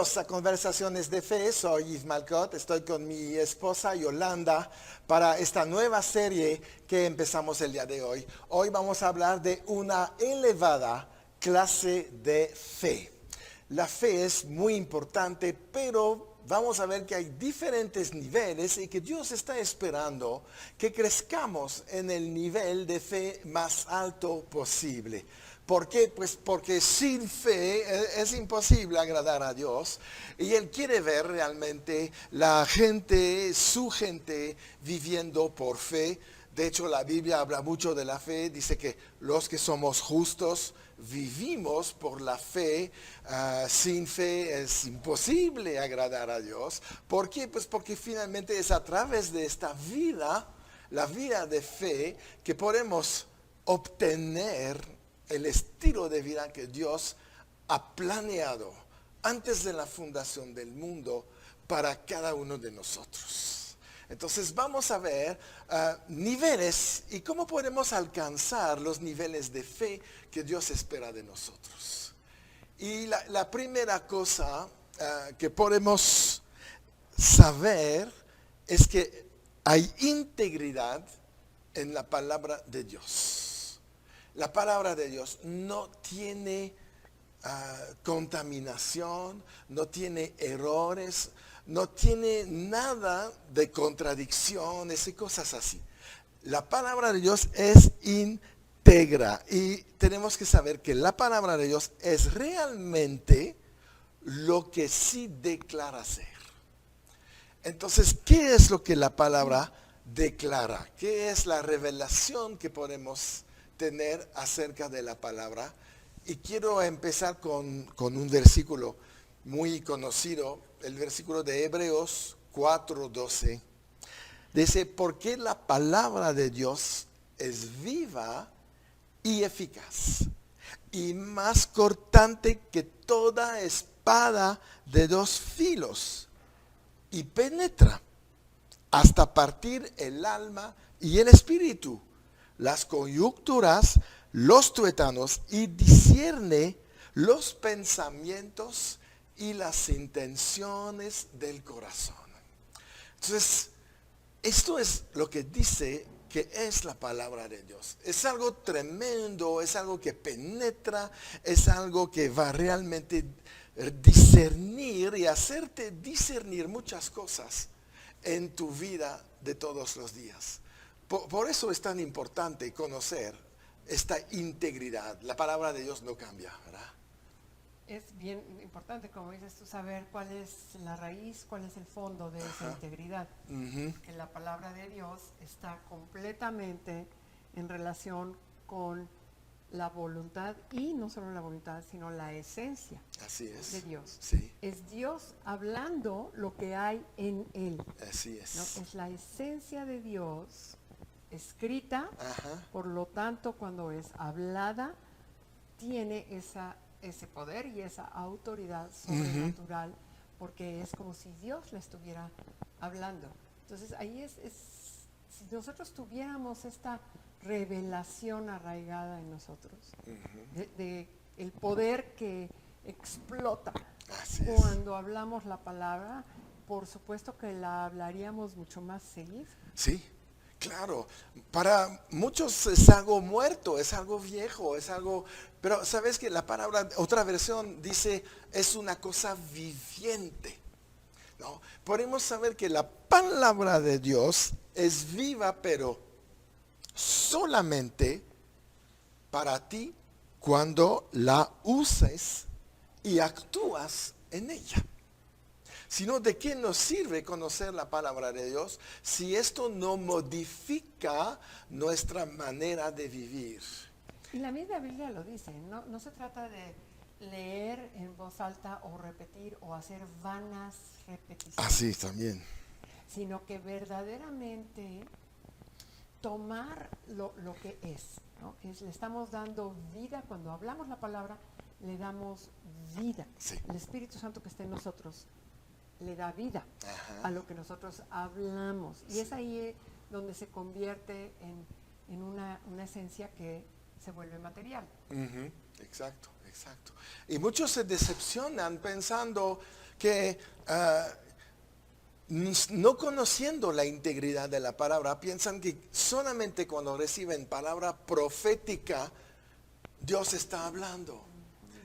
Bienvenidos a Conversaciones de Fe. Soy Yves Malcott, estoy con mi esposa Yolanda para esta nueva serie que empezamos el día de hoy. Hoy vamos a hablar de una elevada clase de fe. La fe es muy importante, pero vamos a ver que hay diferentes niveles y que Dios está esperando que crezcamos en el nivel de fe más alto posible. ¿Por qué? Pues porque sin fe es imposible agradar a Dios y Él quiere ver realmente la gente, su gente viviendo por fe. De hecho, la Biblia habla mucho de la fe, dice que los que somos justos vivimos por la fe. Sin fe es imposible agradar a Dios. ¿Por qué? Pues porque finalmente es a través de esta vida, la vida de fe, que podemos obtener el estilo de vida que Dios ha planeado antes de la fundación del mundo para cada uno de nosotros. Entonces vamos a ver niveles y cómo podemos alcanzar los niveles de fe que Dios espera de nosotros. Y la primera cosa que podemos saber es que hay integridad en la palabra de Dios. La palabra de Dios no tiene contaminación, no tiene errores, no tiene nada de contradicciones y cosas así. La palabra de Dios es íntegra y tenemos que saber que la palabra de Dios es realmente lo que sí declara ser. Entonces, ¿qué es lo que la palabra declara? ¿Qué es la revelación que podemos tener acerca de la palabra? Y quiero empezar con un versículo muy conocido, el versículo de Hebreos 4:12. Dice, porque la palabra de Dios es viva y eficaz, y más cortante que toda espada de dos filos, y penetra hasta partir el alma y el espíritu, las coyunturas, los tuétanos, y discierne los pensamientos y las intenciones del corazón. Entonces, esto es lo que dice que es la palabra de Dios. Es algo tremendo, es algo que penetra, es algo que va realmente discernir y hacerte discernir muchas cosas en tu vida de todos los días. Por eso es tan importante conocer esta integridad. La palabra de Dios no cambia, ¿verdad? Es bien importante, como dices tú, saber cuál es la raíz, cuál es el fondo de esa integridad. Que la palabra de Dios está completamente en relación con la voluntad, y no solo la voluntad, sino la esencia Así es. de Dios. Sí, Es Dios hablando lo que hay en Él, así ¿no? es. Es la esencia de Dios escrita, Ajá. por lo tanto, cuando es hablada, tiene ese poder y esa autoridad sobrenatural, porque es como si Dios le estuviera hablando. Entonces ahí si nosotros tuviéramos esta revelación arraigada en nosotros, de el poder que explota Así es. cuando hablamos la palabra, por supuesto que la hablaríamos mucho más seguido. Sí, claro. Para muchos es algo muerto, es algo viejo, es algo... Pero sabes que la palabra, otra versión dice, es una cosa viviente. ¿No? Podemos saber que la palabra de Dios es viva, pero solamente para ti cuando la uses y actúas en ella. Sino, ¿de qué nos sirve conocer la palabra de Dios si esto no modifica nuestra manera de vivir? Y la misma Biblia lo dice, no se trata de leer en voz alta o repetir o hacer vanas repeticiones, Así también. sino que verdaderamente tomar lo que es, ¿no? Le estamos dando vida. Cuando hablamos la palabra, le damos vida. Sí. El Espíritu Santo que está en nosotros le da vida Ajá. a lo que nosotros hablamos. Y es ahí donde se convierte en una esencia que se vuelve material. Ujú, exacto, exacto. Y muchos se decepcionan pensando que no conociendo la integridad de la palabra, piensan que solamente cuando reciben palabra profética, Dios está hablando.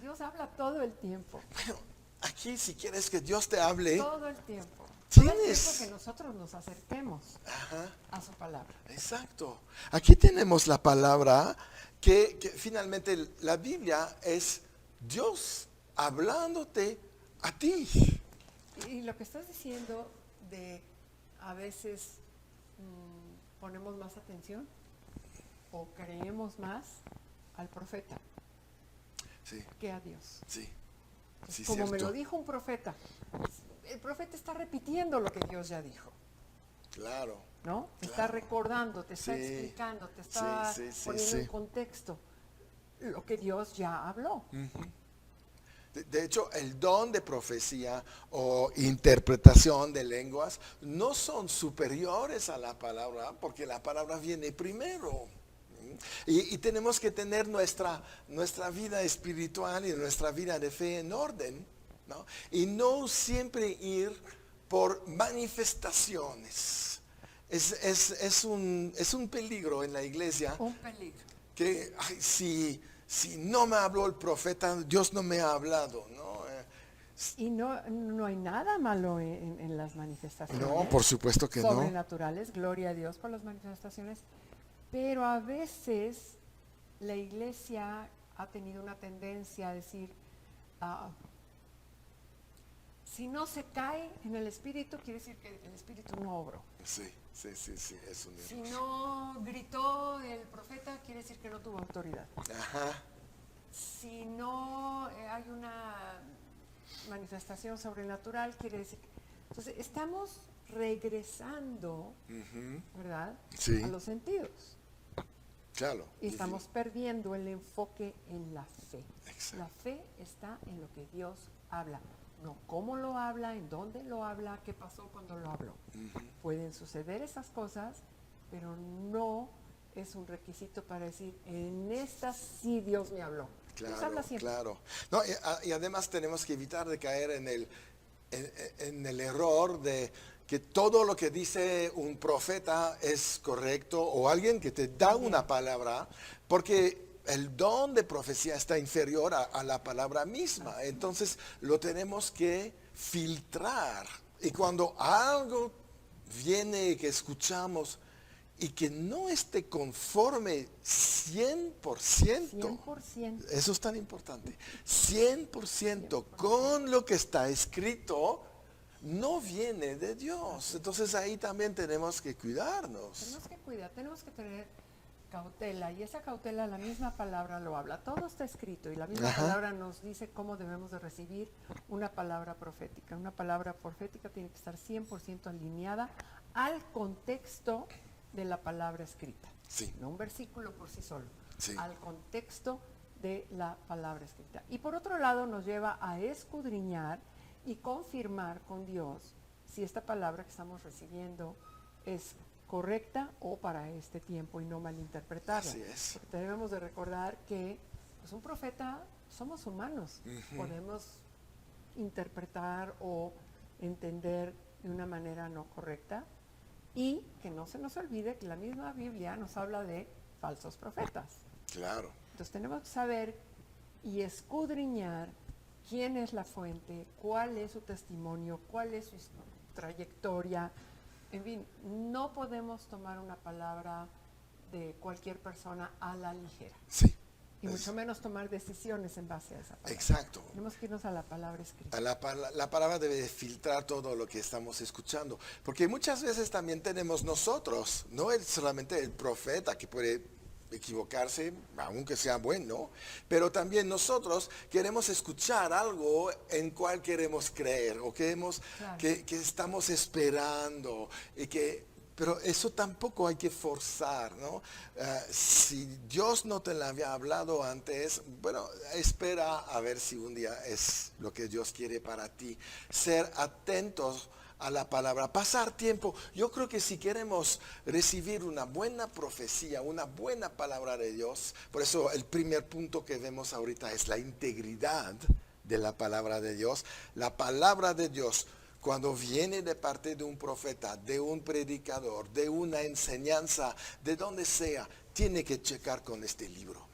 Dios habla todo el tiempo, Bueno, aquí si quieres que Dios te hable, todo el tiempo. Todo el tienes... tiempo que nosotros nos acerquemos Ajá, a su palabra. exacto. Aquí tenemos la palabra que finalmente la Biblia es Dios hablándote a ti. Y lo que estás diciendo de a veces ponemos más atención o creemos más al profeta Sí, que a Dios. sí, sí, Como me cierto. lo dijo un profeta, el profeta está repitiendo lo que Dios ya dijo, Claro. ¿no? Te está Claro. recordando, te está Sí, explicando, te está sí, sí, poniendo en sí. contexto lo que Dios ya habló. De hecho, el don de profecía o interpretación de lenguas no son superiores a la palabra, porque la palabra viene primero. Y tenemos que tener nuestra vida espiritual y nuestra vida de fe en orden, ¿no? Y no siempre ir por manifestaciones. Es un peligro en la iglesia Un peligro. que ay, si no me habló el profeta, Dios no me ha hablado, ¿no? Y no hay nada malo en las manifestaciones. No, por supuesto que no. Sobrenaturales, gloria a Dios por las manifestaciones. Pero a veces la iglesia ha tenido una tendencia a decir, ah, si no se cae en el espíritu, quiere decir que el espíritu no obró. Sí, es un Si error. no gritó el profeta, quiere decir que no tuvo autoridad. Ajá, Si no hay una manifestación sobrenatural, quiere decir que... Entonces, estamos regresando, ¿verdad? Sí. A los sentidos. claro. Y estamos perdiendo el enfoque en la fe. Exacto. La fe está en lo que Dios habla. No cómo lo habla, en dónde lo habla, qué pasó cuando lo habló. Pueden suceder esas cosas, pero no es un requisito para decir, en esta sí Dios me habló. Dios Claro, habla siempre. claro. No, y además tenemos que evitar de caer en el error de que todo lo que dice un profeta es correcto o alguien que te da una palabra, porque el don de profecía está inferior a la palabra misma. Entonces lo tenemos que filtrar. Y cuando algo viene que escuchamos y que no esté conforme 100%, 100%. eso es tan importante, 100% con lo que está escrito, no viene de Dios. Entonces ahí también tenemos que cuidarnos. Tenemos que cuidar, tenemos que tener cautela, y esa cautela la misma palabra lo habla. Todo está escrito y la misma palabra nos dice cómo debemos de recibir una palabra profética. Una palabra profética tiene que estar 100% alineada al contexto de la palabra escrita. Sí. No un versículo por sí solo, Sí. al contexto de la palabra escrita. Y por otro lado nos lleva a escudriñar y confirmar con Dios si esta palabra que estamos recibiendo es correcta o para este tiempo y no malinterpretarla. Así es. Porque debemos de recordar que pues, un profeta, somos humanos, podemos interpretar o entender de una manera no correcta, y que no se nos olvide que la misma Biblia nos habla de falsos profetas. Claro. Entonces tenemos que saber y escudriñar quién es la fuente, cuál es su testimonio, cuál es su trayectoria. En fin, no podemos tomar una palabra de cualquier persona a la ligera. Sí. Y mucho menos tomar decisiones en base a esa palabra. Exacto. Tenemos que irnos a la palabra escrita. La palabra debe de filtrar todo lo que estamos escuchando. Porque muchas veces también tenemos nosotros, no es solamente el profeta que puede equivocarse, aunque sea bueno, pero también nosotros queremos escuchar algo en cual queremos creer o queremos Claro. que estamos esperando y pero eso tampoco hay que forzar, ¿no? Si Dios no te la había hablado antes, bueno, espera a ver si un día es lo que Dios quiere para ti. Ser atentos a la palabra, pasar tiempo. Yo creo que si queremos recibir una buena profecía, una buena palabra de Dios, por eso el primer punto que vemos ahorita es la integridad de la palabra de Dios. La palabra de Dios, cuando viene de parte de un profeta, de un predicador, de una enseñanza, de donde sea, tiene que checar con este libro.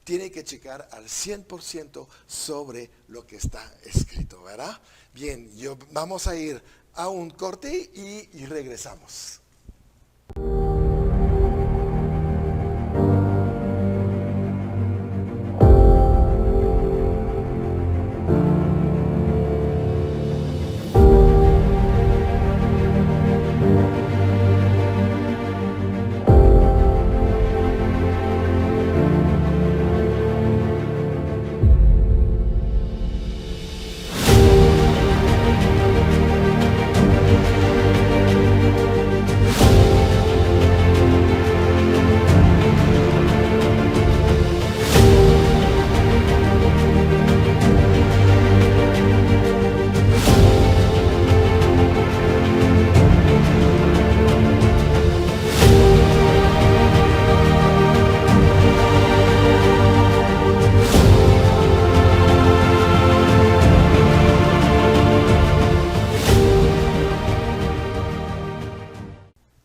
Tiene que checar al 100% sobre lo que está escrito, ¿verdad? Bien, vamos a ir a un corte y regresamos.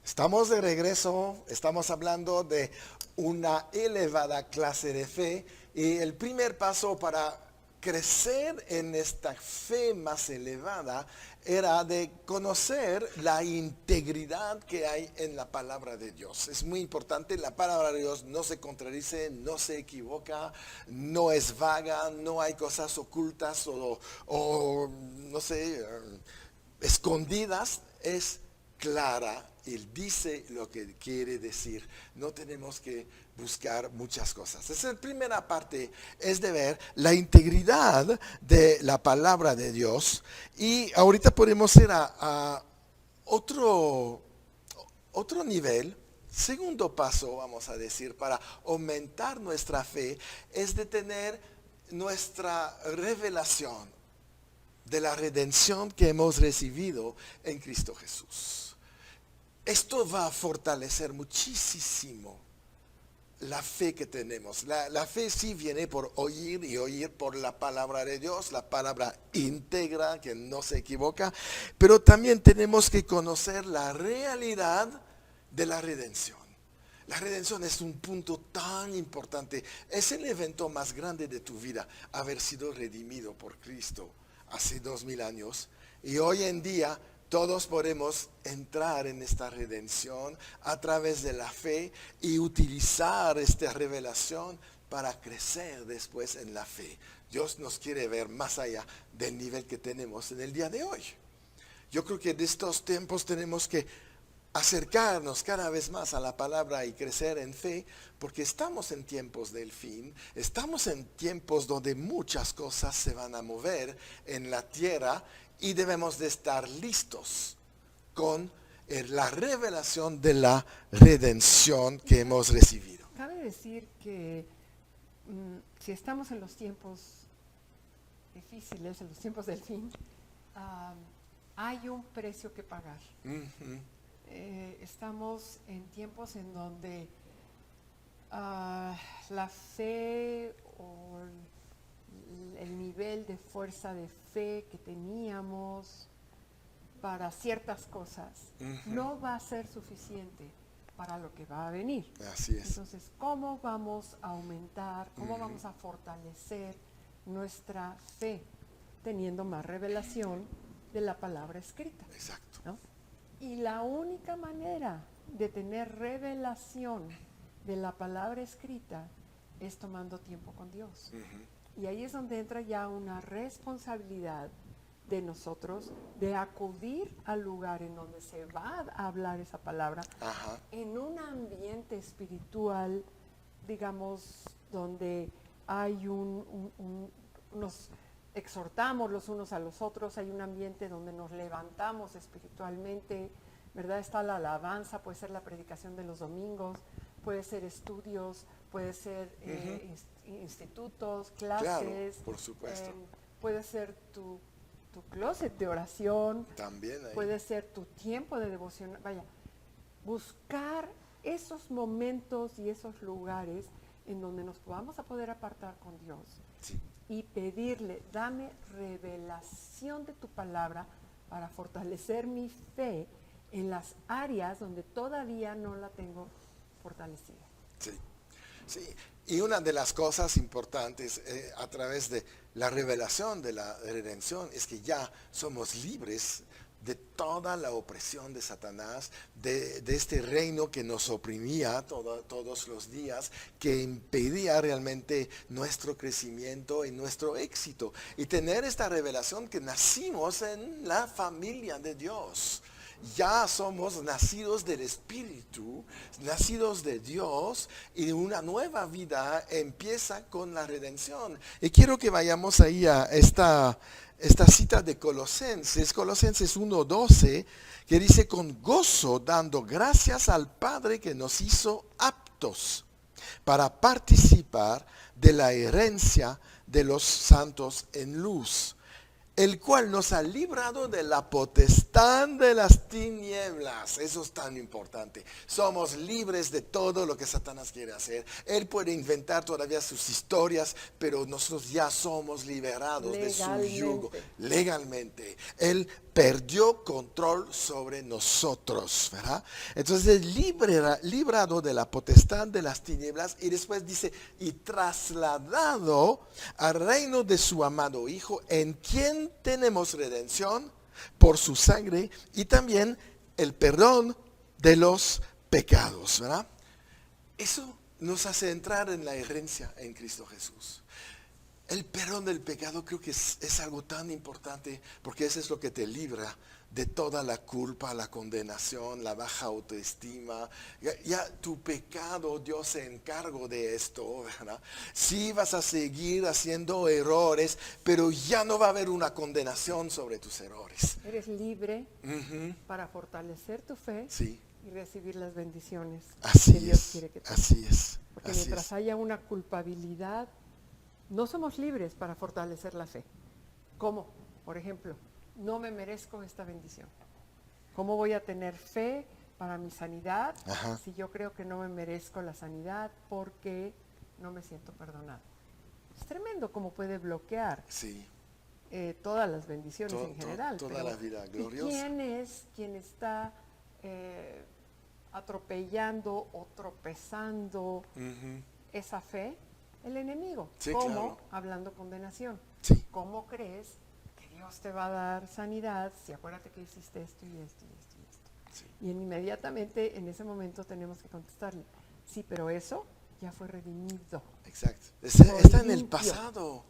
Estamos de regreso, estamos hablando de una elevada clase de fe y el primer paso para crecer en esta fe más elevada era de conocer la integridad que hay en la palabra de Dios. Es muy importante, la palabra de Dios no se contradice, no se equivoca, no es vaga, no hay cosas ocultas o no sé, escondidas, es clara. Él dice lo que quiere decir. No tenemos que buscar muchas cosas. Esa es la primera parte, es de ver la integridad de la palabra de Dios. Y ahorita podemos ir a otro nivel. Segundo paso, vamos a decir, para aumentar nuestra fe, es de tener nuestra revelación de la redención que hemos recibido en Cristo Jesús. Esto va a fortalecer muchísimo la fe que tenemos. La fe sí viene por oír y oír por la palabra de Dios, la palabra íntegra que no se equivoca, pero también tenemos que conocer la realidad de la redención. La redención es un punto tan importante. Es el evento más grande de tu vida, haber sido redimido por Cristo hace 2000 años. Y hoy en día todos podemos entrar en esta redención a través de la fe y utilizar esta revelación para crecer después en la fe. Dios nos quiere ver más allá del nivel que tenemos en el día de hoy. Yo creo que de estos tiempos tenemos que acercarnos cada vez más a la palabra y crecer en fe, porque estamos en tiempos del fin, estamos en tiempos donde muchas cosas se van a mover en la tierra y debemos de estar listos con la revelación de la redención que hemos recibido. Cabe decir que si estamos en los tiempos difíciles, en los tiempos del fin, hay un precio que pagar. Estamos en tiempos en donde la fe o el nivel de fuerza de fe que teníamos para ciertas cosas no va a ser suficiente para lo que va a venir. Así es. Entonces, ¿cómo vamos a aumentar, cómo vamos a fortalecer nuestra fe teniendo más revelación de la palabra escrita? Exacto. ¿No? Y la única manera de tener revelación de la palabra escrita es tomando tiempo con Dios. Y ahí es donde entra ya una responsabilidad de nosotros de acudir al lugar en donde se va a hablar esa palabra, en un ambiente espiritual, digamos, donde hay nos exhortamos los unos a los otros, hay un ambiente donde nos levantamos espiritualmente, ¿verdad? Está la alabanza, puede ser la predicación de los domingos, puede ser estudios, puede ser institutos, clases, claro, por supuesto. puede ser tu tu closet de oración, También ahí. puede ser tu tiempo de devoción. Vaya, buscar esos momentos y esos lugares en donde nos vamos a poder apartar con Dios Sí. y pedirle, dame revelación de tu palabra para fortalecer mi fe en las áreas donde todavía no la tengo fortalecida. Sí, sí. Y una de las cosas importantes a través de la revelación de la redención es que ya somos libres de toda la opresión de Satanás, de este reino que nos oprimía todos los días, que impedía realmente nuestro crecimiento y nuestro éxito. Y tener esta revelación que nacimos en la familia de Dios. Ya somos nacidos del Espíritu, nacidos de Dios, y una nueva vida empieza con la redención. Y quiero que vayamos ahí a esta cita de Colosenses 1:12, que dice: con gozo dando gracias al Padre que nos hizo aptos para participar de la herencia de los santos en luz, el cual nos ha librado de la potestad de las tinieblas. Eso es tan importante. Somos libres de todo lo que Satanás quiere hacer. Él puede inventar todavía sus historias, pero nosotros ya somos liberados de su yugo legalmente. Él perdió control sobre nosotros, ¿verdad? Entonces, librado de la potestad de las tinieblas, y después dice, y trasladado al reino de su amado Hijo, en quien tenemos redención por su sangre y también el perdón de los pecados, ¿verdad? Eso nos hace entrar en la herencia en Cristo Jesús. El perdón del pecado creo que es algo tan importante, porque eso es lo que te libra de toda la culpa, la condenación, la baja autoestima. Ya tu pecado, Dios se encargó de esto, ¿verdad? Sí vas a seguir haciendo errores, pero ya no va a haber una condenación sobre tus errores. Eres libre para fortalecer tu fe, Sí. y recibir las bendiciones Así que Dios es, quiere que tengas. así es. Porque Así mientras es. haya una culpabilidad, no somos libres para fortalecer la fe. ¿Cómo? Por ejemplo, no me merezco esta bendición. ¿Cómo voy a tener fe para mi sanidad Ajá. si yo creo que no me merezco la sanidad porque no me siento perdonado? Es tremendo cómo puede bloquear Sí. todas las bendiciones en general. Toda pero, la vida ¿y gloriosa. quién es quien está atropellando o tropezando esa fe? El enemigo. Sí, ¿Cómo? claro. Hablando condenación. Sí. ¿Cómo crees que Dios te va a dar sanidad si acuérdate que hiciste esto y esto y esto y esto? Sí. Y inmediatamente en ese momento tenemos que contestarle, sí, pero eso ya fue redimido. Exacto. Está en el limpio. pasado.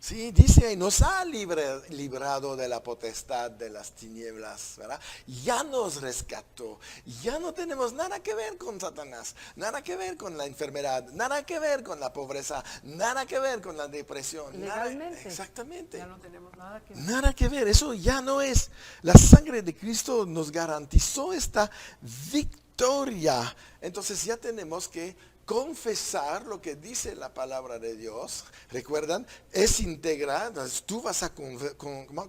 Sí, dice ahí, nos ha librado de la potestad de las tinieblas, ¿verdad? Ya nos rescató. Ya no tenemos nada que ver con Satanás, nada que ver con la enfermedad, nada que ver con la pobreza, nada que ver con la depresión. Legalmente. Exactamente. Ya no tenemos nada que ver. Nada que ver, eso ya no es. La sangre de Cristo nos garantizó esta victoria. Entonces ya tenemos que confesar lo que dice la palabra de Dios. ¿Recuerdan? Es íntegra. Entonces tú vas a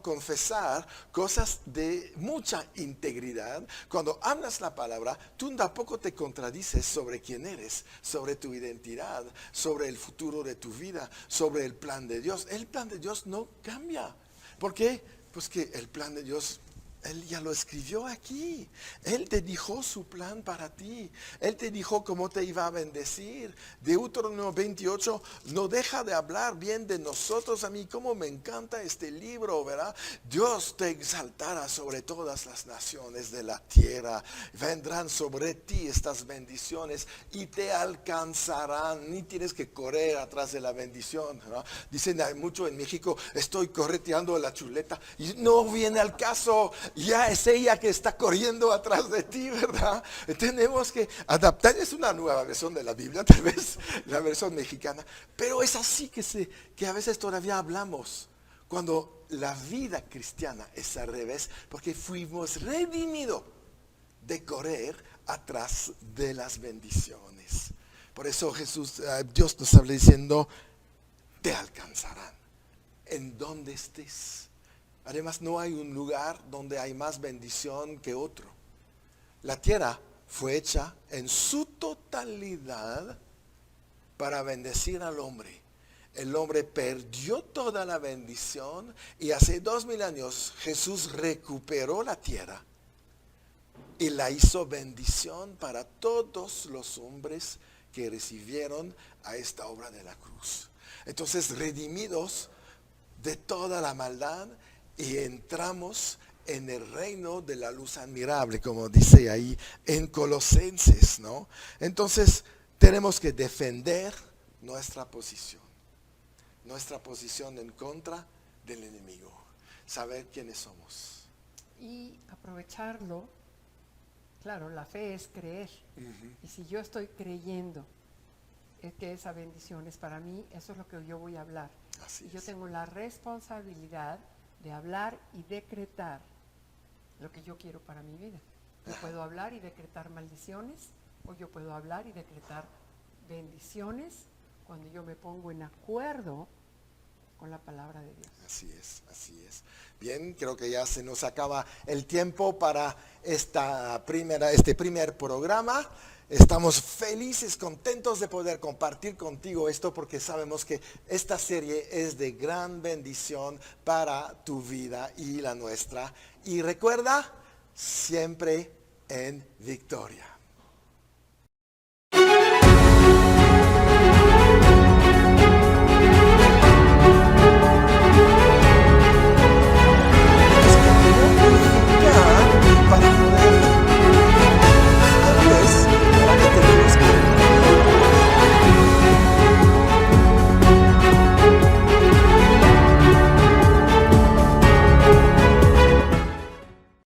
confesar cosas de mucha integridad. Cuando hablas la palabra, tú tampoco te contradices sobre quién eres, sobre tu identidad, sobre el futuro de tu vida, sobre el plan de Dios. El plan de Dios no cambia. ¿Por qué? Pues que el plan de Dios, Él ya lo escribió aquí. Él te dijo su plan para ti. Él te dijo cómo te iba a bendecir. Deuteronomio 28 no deja de hablar bien de nosotros. A mí cómo me encanta este libro, ¿verdad? Dios te exaltará sobre todas las naciones de la tierra. Vendrán sobre ti estas bendiciones y te alcanzarán. Ni tienes que correr atrás de la bendición, ¿no? Dicen mucho en México, estoy correteando la chuleta. Y no viene al caso. Ya es ella que está corriendo atrás de ti, ¿verdad? Tenemos que adaptar. Es una nueva versión de la Biblia, tal vez la versión mexicana, pero es así que a veces todavía hablamos, cuando la vida cristiana es al revés, porque fuimos redimidos de correr atrás de las bendiciones. Por eso Dios nos habla diciendo, te alcanzarán en donde estés. Además, no hay un lugar donde hay más bendición que otro. La tierra fue hecha en su totalidad para bendecir al hombre. El hombre perdió toda la bendición y hace 2000 años Jesús recuperó la tierra y la hizo bendición para todos los hombres que recibieron a esta obra de la cruz. Entonces, redimidos de toda la maldad, y entramos en el reino de la luz admirable, como dice ahí en Colosenses, ¿no? Entonces, tenemos que defender nuestra posición en contra del enemigo, saber quiénes somos. Y aprovecharlo. Claro, la fe es creer. Y si yo estoy creyendo que esa bendición es para mí, eso es lo que yo voy a hablar. Así Y yo es. tengo la responsabilidad de hablar y decretar lo que yo quiero para mi vida. Yo puedo hablar y decretar maldiciones, o yo puedo hablar y decretar bendiciones cuando yo me pongo en acuerdo con la palabra de Dios. Así es, así es. Bien, creo que ya se nos acaba el tiempo para este primer programa. Estamos felices, contentos de poder compartir contigo esto porque sabemos que esta serie es de gran bendición para tu vida y la nuestra. Y recuerda, siempre en victoria.